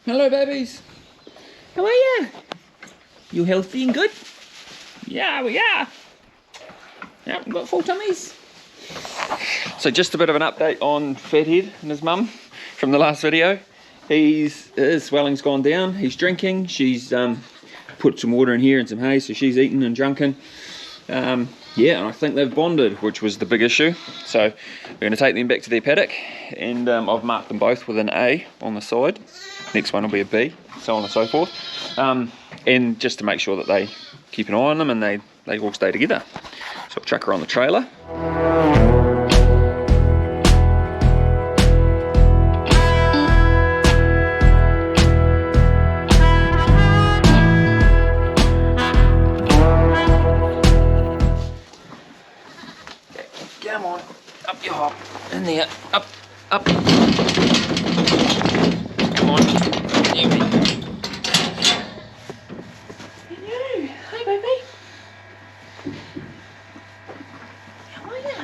Hello babies. How are you? You healthy and good? Yeah, we are. Yeah, we've got full tummies. So just a bit of an update on Fathead and his mum from the last video. His swelling's gone down. He's drinking. She's put some water in here and some hay, so she's eaten and drunken. Yeah, and I think they've bonded, which was the big issue. So we're going to take them back to their paddock, and I've marked them both with an A on the side. Next one will be a B, so on and so forth. And just to make sure that they keep an eye on them and they all stay together. So I'll chuck her on the trailer. Come on, up you hop, in there, up. Come on, there we go. Hello, hi baby. How are you?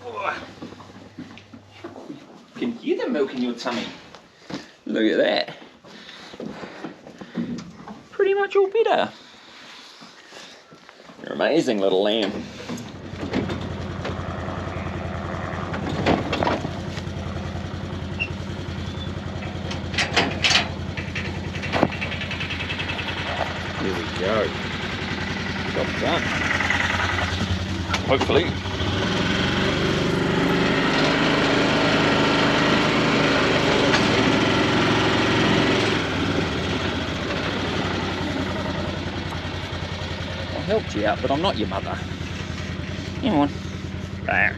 Oh. You can hear the milk in your tummy. Look at that. Pretty much all better. You're an amazing little lamb. There we go. Job done. Hopefully. I helped you out, but I'm not your mother. Come on. There.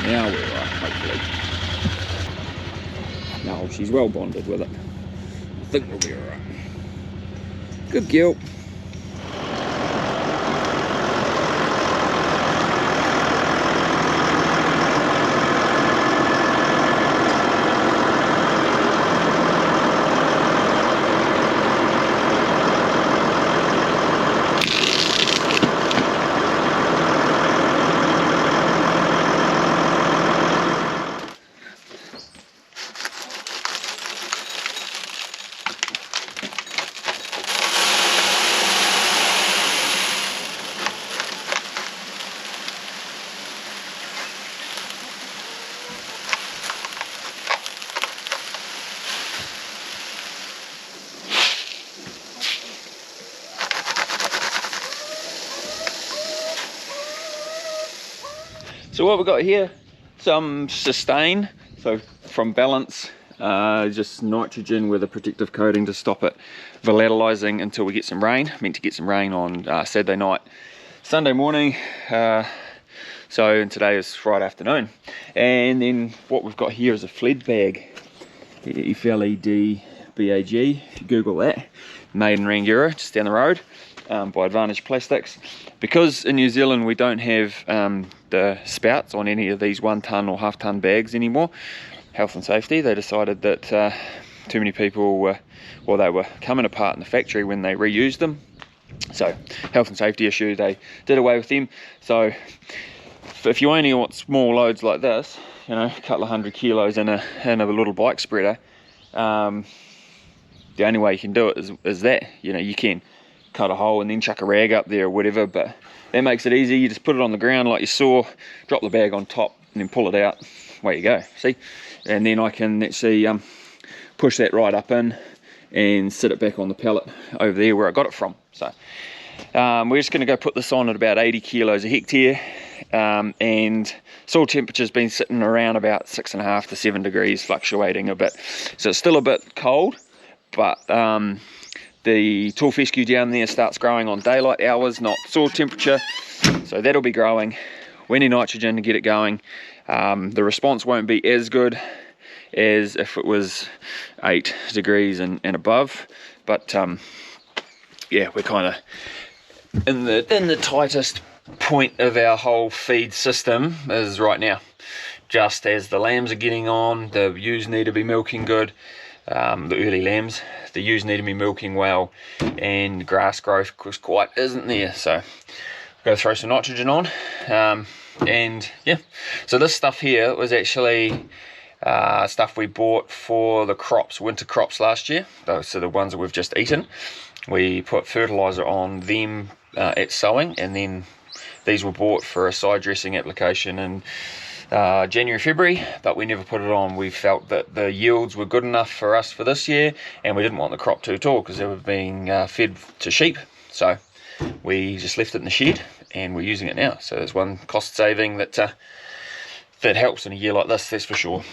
Now we're right, hopefully. No, she's well bonded with it. I think we'll be alright. Good girl. So what we've got here, some sustain, so from balance, just nitrogen with a protective coating to stop it volatilizing until we get some rain. Meant to get some rain on Saturday night, Sunday morning, and today is Friday afternoon. And then what we've got here is a fled bag, FLEDBAG, if you Google that, made in Rangiora, just down the road. By Advantage Plastics. Because in New Zealand we don't have the spouts on any of these 1 tonne or half tonne bags anymore, health and safety, they decided that too many people were, well, they were coming apart in the factory when they reused them. So health and safety issue, they did away with them. So if you only want small loads like this, you know, a couple of 100 kilos in a little bike spreader, the only way you can do it is that, you know, you can cut a hole and then chuck a rag up there or whatever, but that makes it easy. You just put it on the ground like you saw, drop the bag on top and then pull it out, away you go, see? And then I can actually push that right up in and sit it back on the pallet over there where I got it from. So we're just going to go put this on at about 80 kilos a hectare, and soil temperature's been sitting around about 6.5 to 7 degrees, fluctuating a bit, so it's still a bit cold, but the tall fescue down there starts growing on daylight hours, not soil temperature, so that'll be growing. We need nitrogen to get it going. The response won't be as good as if it was 8 degrees and above, but yeah, we're kind of in the tightest point of our whole feed system is right now. just as the lambs are getting on, the ewes need to be milking good. The early lambs, the ewes need to be milking well, and grass growth quite isn't there, so go throw some nitrogen on. And yeah, so this stuff here was actually stuff we bought for the crops, winter crops last year, so the ones that we've just eaten. We put fertilizer on them at sowing, and then these were bought for a side dressing application in January, February, but we never put it on. We felt that the yields were good enough for us for this year, and we didn't want the crop too tall because they were being fed to sheep, so we just left it in the shed and we're using it now. So there's one cost saving that helps in a year like this, that's for sure.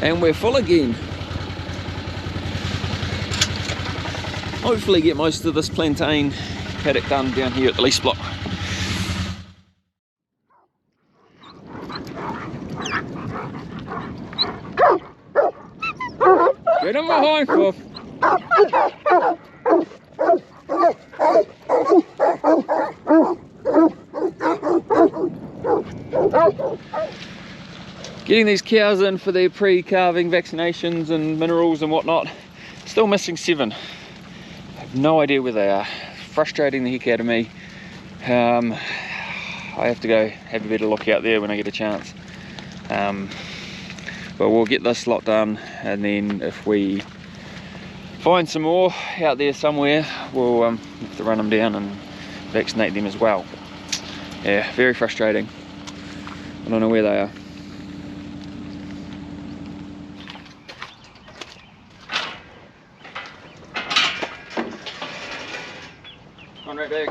And we're full again. Hopefully get most of this plantain paddock done down here at the lease block. Get him behind, Cliff. Getting these cows in for their pre-calving vaccinations and minerals and whatnot. Still missing 7. I have no idea where they are. Frustrating the heck out of me. I have to go have a better look out there when I get a chance. But we'll get this lot done, and then if we find some more out there somewhere, we'll have to run them down and vaccinate them as well. Yeah, very frustrating. I don't know where they are. Come on, right back.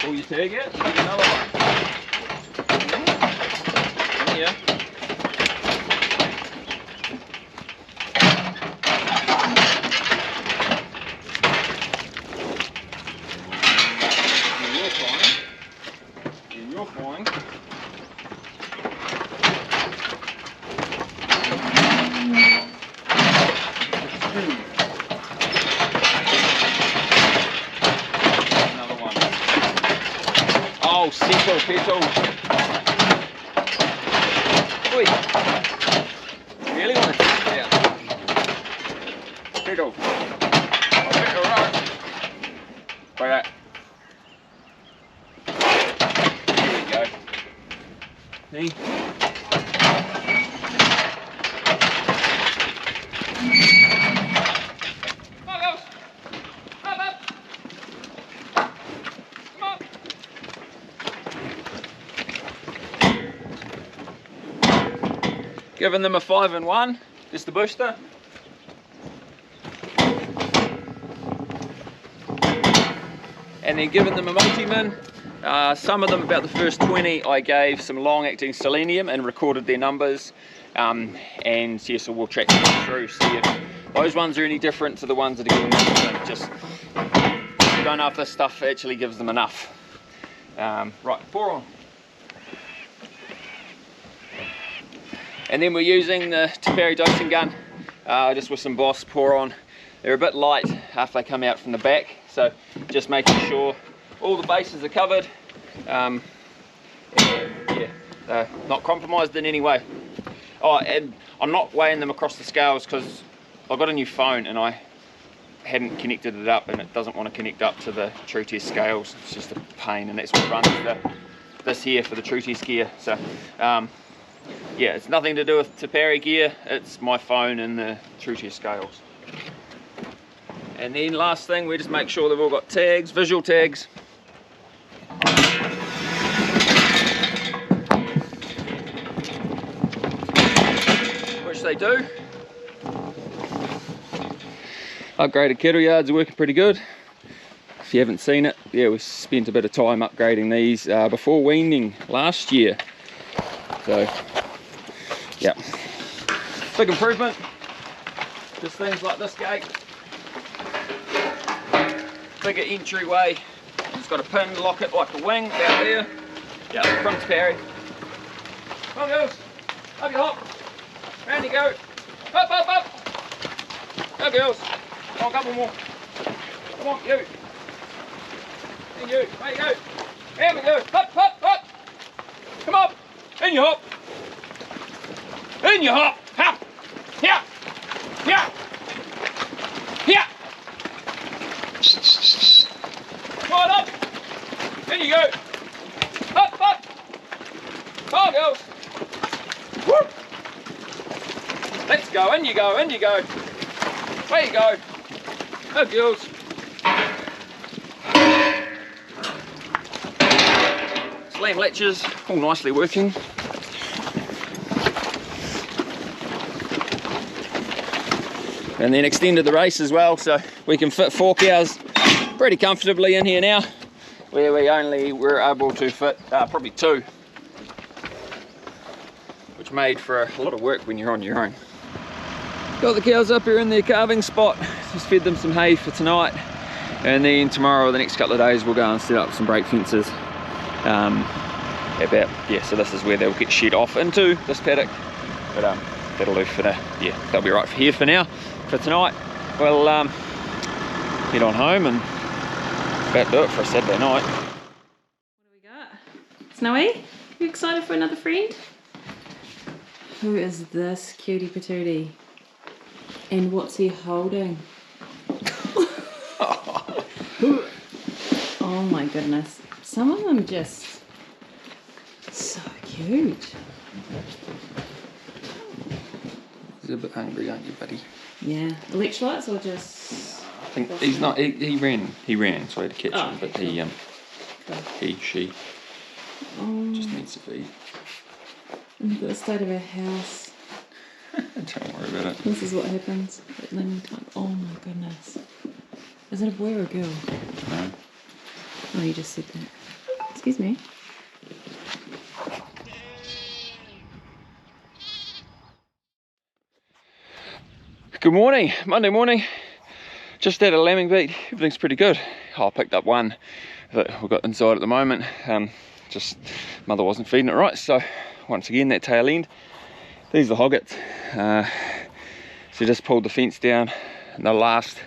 Pull your tag out, take another one. Yeah. You're fine. Oh, Seco Peto. Oi. Really want to take it out. Peto. I'll pick her up. Like that. There we go. See? Giving them a 5-in-1, just the booster. And then giving them a multi-min. Some of them, about the first 20, I gave some long-acting selenium and recorded their numbers. And yeah, so we'll track them through, see if those ones are any different to the ones that are giving multi-min. Just don't know if this stuff actually gives them enough. Right, pour on. And then we're using the Canterbury dosing gun, just with some Boss pour on. They're a bit light after they come out from the back, so just making sure all the bases are covered. And yeah, they're not compromised in any way. Oh, and I'm not weighing them across the scales because I've got a new phone and I hadn't connected it up, and it doesn't want to connect up to the True Test scales. It's just a pain, and that's what runs this here for the True Test gear. So yeah, it's nothing to do with Tapari gear, it's my phone and the True Test scales. And then last thing, we just make sure they've all got tags, visual tags. Which they do. Upgraded kettle yards are working pretty good. If you haven't seen it, yeah, we spent a bit of time upgrading these before weaning last year. So, yeah, big improvement. Just things like this gate, bigger entryway. It's got a pin to lock it like a wing out there. Yeah, from Tapari. Come on, girls, up you hop. Round you go. Up, up, up. Go, girls. Come on, a couple more. Come on, you. And you. There you go. There we go. Hop, hop, hop. Come on. In you hop. In you hop. Hop. Yeah. Yeah. Yeah. Come on up. In you go. Up, up. Come on, girls. Woo. Let's go. In you go. In you go. There you go. Go, girls. Slam latches, all nicely working. And then extended the race as well, so we can fit 4 cows pretty comfortably in here now, where we only were able to fit probably 2, which made for a lot of work when you're on your own. Got the cows up here in their calving spot, just fed them some hay for tonight, and then tomorrow or the next couple of days we'll go and set up some brake fences. So this is where they'll get shed off into this paddock, but that'll do for now. Yeah, they'll be right for here for now. For tonight, we'll head on home and about do it for a Saturday night. What do we got? Snowy, you excited for another friend? Who is this cutie patootie? And what's he holding? Oh my goodness. Some of them just so cute. He's a bit hungry, aren't you, buddy? Yeah. Electrolytes or just... I think he's not, he ran, so I had to catch him, but cool. she just needs to feed. Look at the state of our house. Don't worry about it. This is what happens at lambing time. Oh my goodness. Is it a boy or a girl? No. Oh, you just said that. Excuse me. Good morning, Monday morning. Just had a lambing beat. Everything's pretty good. I picked up one that we've got inside at the moment. Just mother wasn't feeding it right, so once again that tail end. These are the hoggets. So just pulled the fence down in the last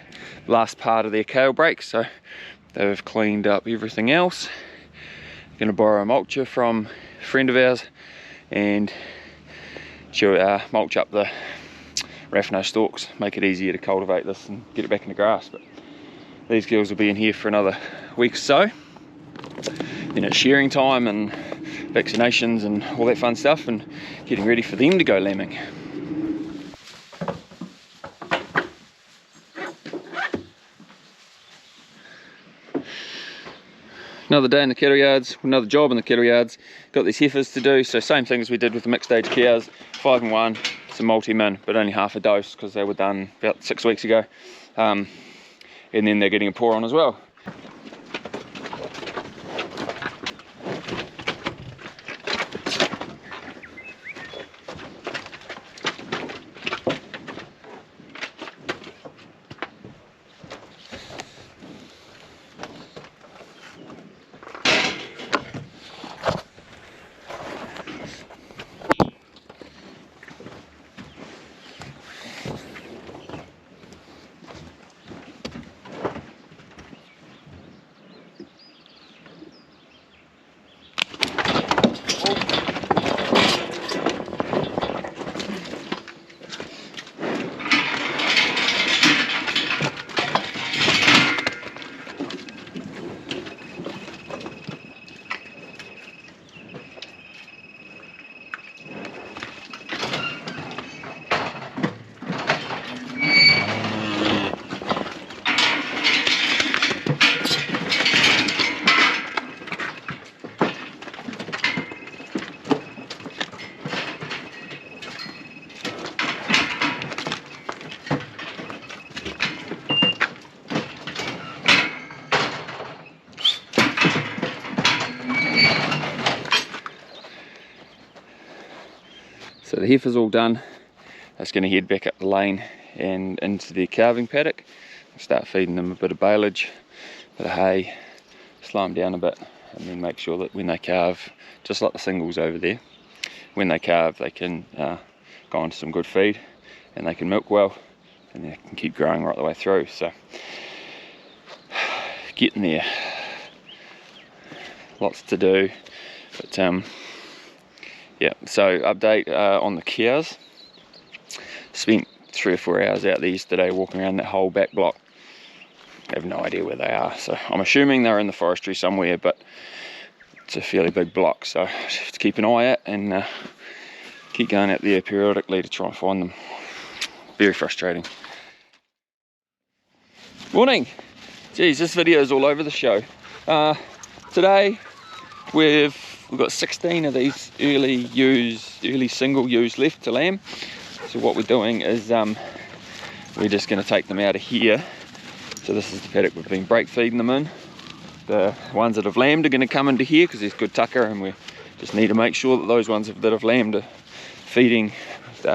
part of their kale break, so they've cleaned up everything else. Going to borrow a mulcher from a friend of ours, and she'll mulch up the Raffino stalks, make it easier to cultivate this and get it back in the grass. But these girls will be in here for another week or so. Then it's shearing time and vaccinations and all that fun stuff, and getting ready for them to go lambing. Another day in the cattle yards, another job in the cattle yards. Got these heifers to do, so same thing as we did with the mixed age cows, 5 and 1, some multi-min, but only half a dose because they were done about 6 weeks ago. And then they're getting a pour on as well. So the heifer's all done. That's going to head back up the lane and into their calving paddock. I'll start feeding them a bit of baleage, a bit of hay, slow them down a bit, and then make sure that when they calve, just like the singles over there, when they calve they can go on to some good feed and they can milk well and they can keep growing right the way through. So getting there, lots to do, but yeah. So update on the cows. Spent 3 or 4 hours out there yesterday walking around that whole back block. I have no idea where they are, so I'm assuming they're in the forestry somewhere, but it's a fairly big block, so I have to keep an eye out and keep going out there periodically to try and find them. Very frustrating. Morning! Geez, this video is all over the show. Today we've got 16 of these early single ewes left to lamb. So what we're doing is we're just going to take them out of here. So this is the paddock we've been break feeding them in. The ones that have lambed are going to come into here because there's good tucker, and we just need to make sure that those ones that have lambed are feeding,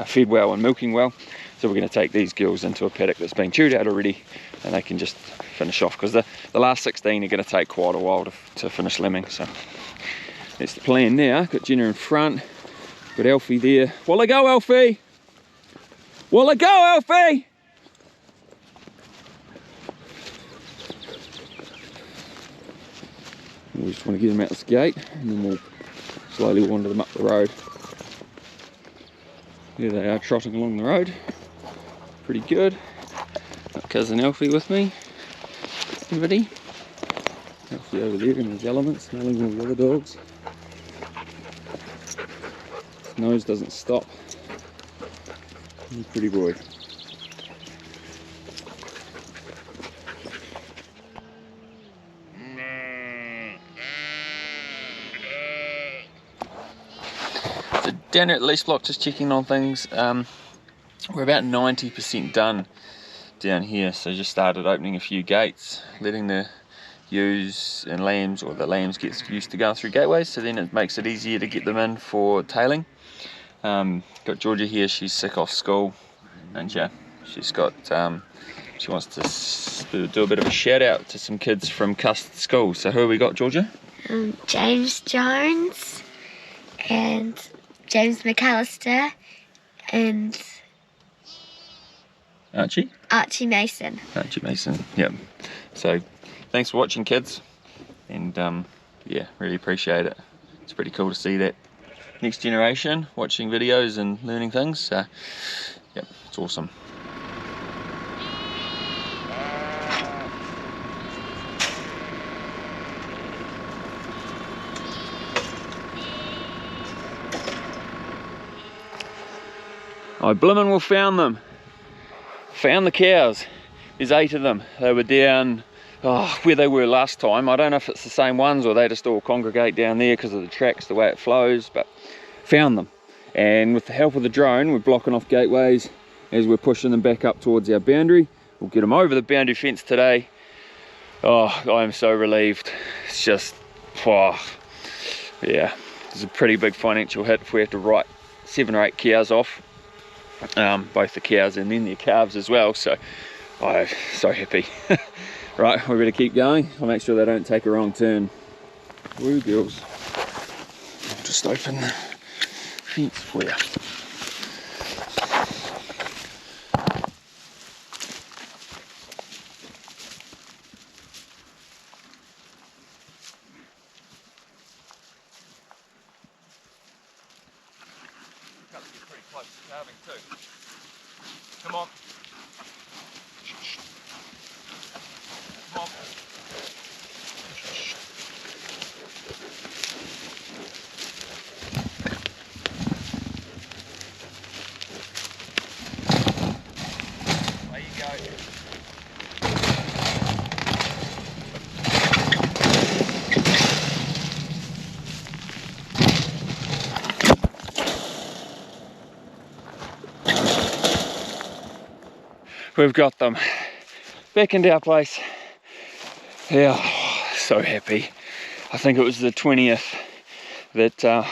fed well and milking well. So we're going to take these girls into a paddock that's been chewed out already, and they can just finish off, because the last 16 are going to take quite a while to finish lambing. So that's the plan now. Got Genna in front, got Alfie there. Walla go, Alfie! Walla go, Alfie! We just want to get them out this gate, and then we'll slowly wander them up the road. There they are, trotting along the road. Pretty good. Got cousin Alfie with me. Everybody. Alfie over there in his element, smelling all the other dogs. His nose doesn't stop. He's a pretty boy. So down here at the lease block, just checking on things. We're about 90% done down here, so just started opening a few gates, letting the ewes and lambs, or the lambs, get used to going through gateways, so then it makes it easier to get them in for tailing. Got Georgia here, she's sick off school, and yeah, she's got she wants to do a bit of a shout out to some kids from Cust School. So who have we got, Georgia? James Jones and James McAllister and Archie Mason. Yep. So thanks for watching, kids, and yeah, really appreciate it. It's pretty cool to see that next generation watching videos and learning things. So yep, it's awesome. I blimmin' well found them. Found the cows. There's 8 of them. They were down where they were last time. I don't know if it's the same ones or they just all congregate down there because of the tracks, the way it flows, but found them. And with the help of the drone, we're blocking off gateways as we're pushing them back up towards our boundary. We'll get them over the boundary fence today. Oh, I am so relieved. It's just, yeah, it's a pretty big financial hit if we have to write 7 or 8 cows off. Both the cows and then their calves as well, so I'm so happy. Right, we better keep going. I'll make sure they don't take a wrong turn. Woo girls. I'll just open the fence for you. Pretty close to calving too. Come on. Come on. There you go. We've got them back into our place. Yeah, so happy. I think it was the 20th that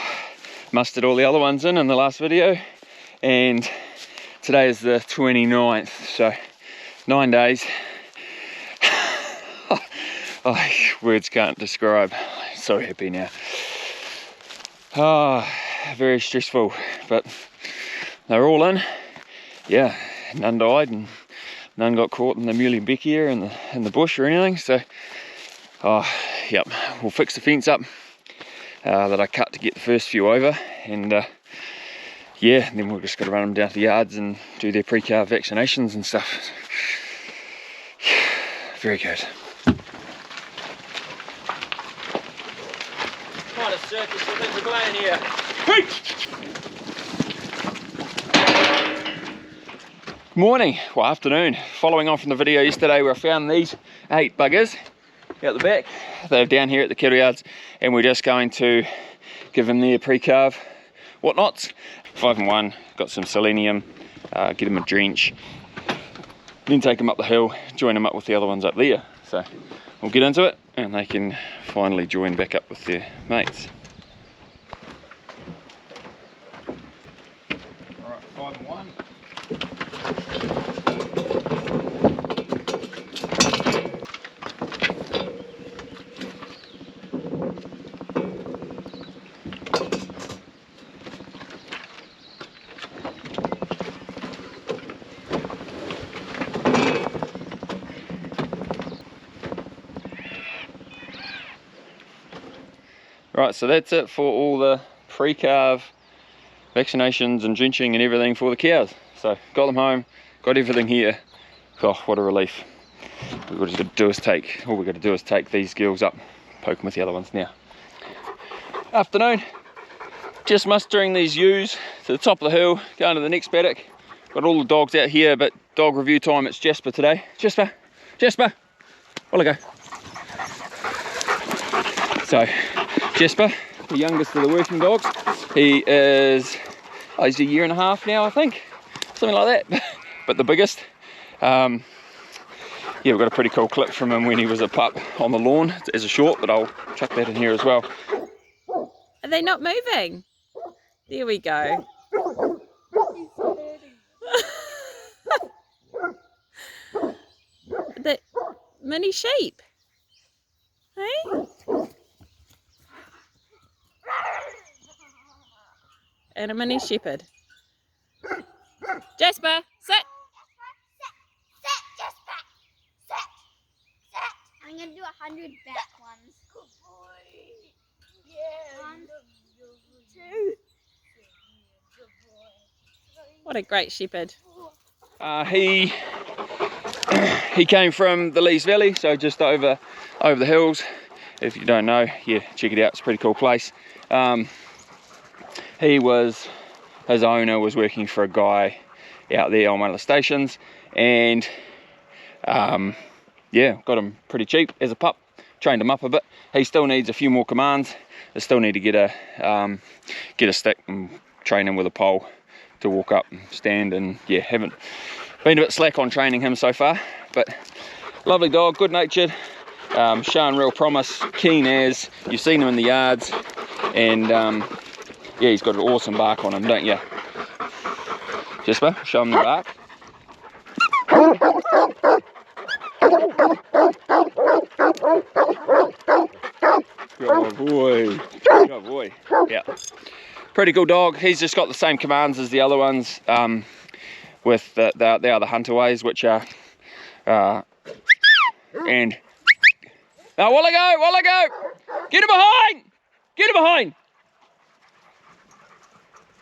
mustered all the other ones in the last video. and today is the 29th, so 9 days. Oh, words can't describe. So happy now. Very stressful, but they're all in. Yeah, none died and none got caught in the muley beckia in the bush or anything. So, yep, we'll fix the fence up that I cut to get the first few over, and yeah, then we're just got to run them down to the yards and do their pre-calf vaccinations and stuff. Very good. Quite a circus within the glen here. Morning, well afternoon. Following on from the video yesterday where I found these 8 buggers out the back. They're down here at the cattle yards, and we're just going to give them their pre-calf whatnots. 5 and 1, got some selenium, get them a drench, then take them up the hill, join them up with the other ones up there. So we'll get into it and they can finally join back up with their mates. Alright, 5 and 1. Right, so that's it for all the pre-calf vaccinations and drenching and everything for the cows. So got them home, got everything here. Oh, what a relief. All we've got to do is take these girls up, poke them with the other ones now. Afternoon, just mustering these ewes to the top of the hill, going to the next paddock. Got all the dogs out here, but dog review time, it's Jasper today. Jasper, will I go? So, Jasper, the youngest of the working dogs, he is, he's a 1.5 years now, I think, something like that, but the biggest. Yeah, we've got a pretty cool clip from him when he was a pup on the lawn as a short, but I'll chuck that in here as well. Are they not moving? There we go. The mini sheep, hey? And a mini shepherd. Jasper, sit. Sit, Jasper. Sit. I'm going to do 100 back ones. Good boy. Yeah. 1, 2. What a great shepherd. He came from the Lees Valley, so just over the hills. If you don't know, yeah, check it out, it's a pretty cool place. His owner was working for a guy out there on one of the stations, and yeah, got him pretty cheap as a pup, trained him up a bit. He still needs a few more commands. I still need to get a stick and train him with a pole to walk up and stand, and yeah, haven't been a bit slack on training him so far, but lovely dog, good natured, showing real promise, keen as, you've seen him in the yards, and yeah, he's got an awesome bark on him, don't you? Jasper, show him the bark. Good boy. Good boy. Yeah. Pretty cool dog. He's just got the same commands as the other ones, with they are the hunter ways, which are and now while I go, get him behind! Get him behind!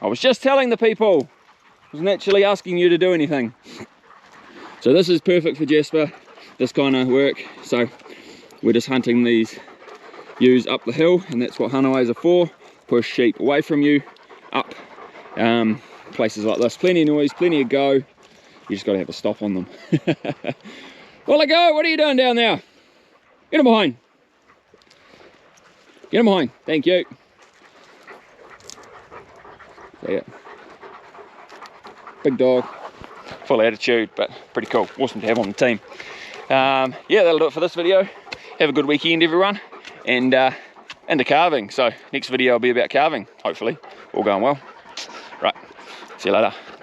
I was just telling the people, I wasn't actually asking you to do anything. So this is perfect for Jasper, this kind of work. So we're just hunting these ewes up the hill, and that's what hunterways are for. Push sheep away from you, up places like this. Plenty of noise, plenty of go. You just got to have a stop on them. Well, I go, what are you doing down there? Get him behind. Get him behind, thank you. Yeah. Big dog, full attitude, but pretty cool. Awesome to have on the team. Yeah, that'll do it for this video. Have a good weekend, everyone, and into calving. So next video will be about calving, hopefully, all going well. Right, See you later.